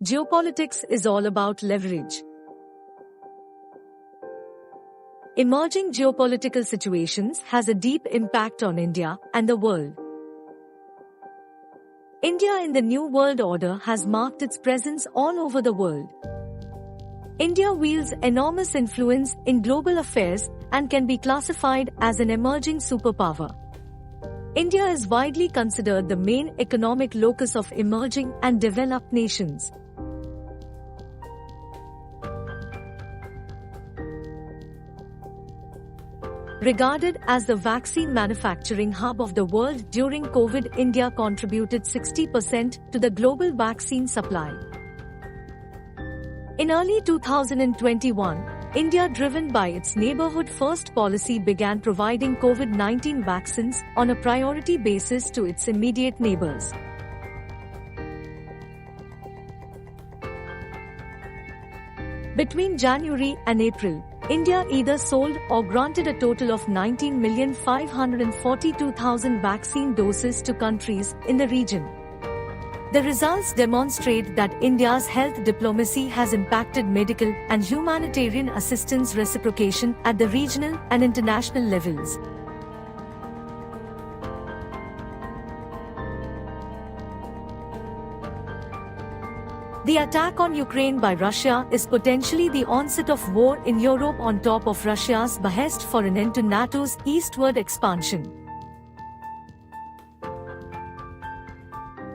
Geopolitics is all about leverage. Emerging geopolitical situations has a deep impact on India and the world. India in the New World Order has marked its presence all over the world. India wields enormous influence in global affairs and can be classified as an emerging superpower. India is widely considered the main economic locus of emerging and developed nations. Regarded as the vaccine manufacturing hub of the world during COVID, India contributed 60% to the global vaccine supply. In early 2021, India, driven by its Neighborhood First policy, began providing COVID-19 vaccines on a priority basis to its immediate neighbors. Between January and April, India either sold or granted a total of 19,542,000 vaccine doses to countries in the region. The results demonstrate that India's health diplomacy has impacted medical and humanitarian assistance reciprocation at the regional and international levels. The attack on Ukraine by Russia is potentially the onset of war in Europe on top of Russia's behest for an end to NATO's eastward expansion.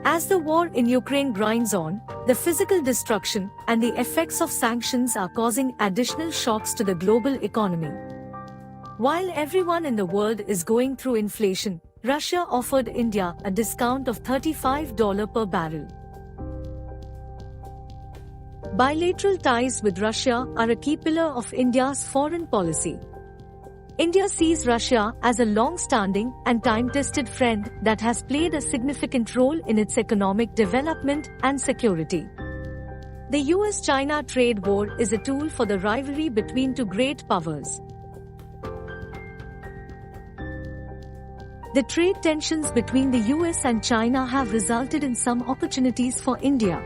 As the war in Ukraine grinds on, the physical destruction and the effects of sanctions are causing additional shocks to the global economy. While everyone in the world is going through inflation, Russia offered India a discount of $35 per barrel. Bilateral ties with Russia are a key pillar of India's foreign policy. India sees Russia as a long-standing and time-tested friend that has played a significant role in its economic development and security. The US-China trade war is a tool for the rivalry between two great powers. The trade tensions between the US and China have resulted in some opportunities for India.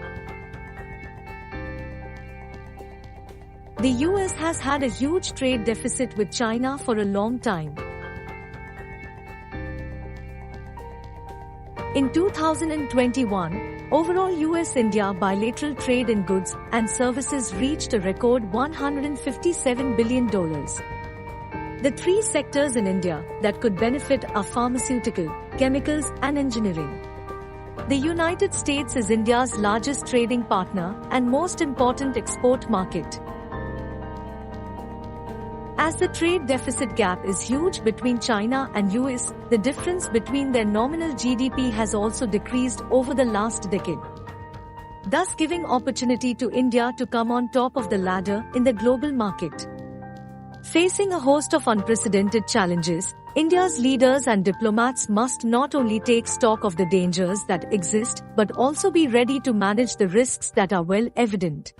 The US has had a huge trade deficit with China for a long time. In 2021, overall US-India bilateral trade in goods and services reached a record $157 billion. The three sectors in India that could benefit are pharmaceutical, chemicals, and engineering. The United States is India's largest trading partner and most important export market. As the trade deficit gap is huge between China and US, the difference between their nominal GDP has also decreased over the last decade, thus giving opportunity to India to come on top of the ladder in the global market. Facing a host of unprecedented challenges, India's leaders and diplomats must not only take stock of the dangers that exist, but also be ready to manage the risks that are well evident.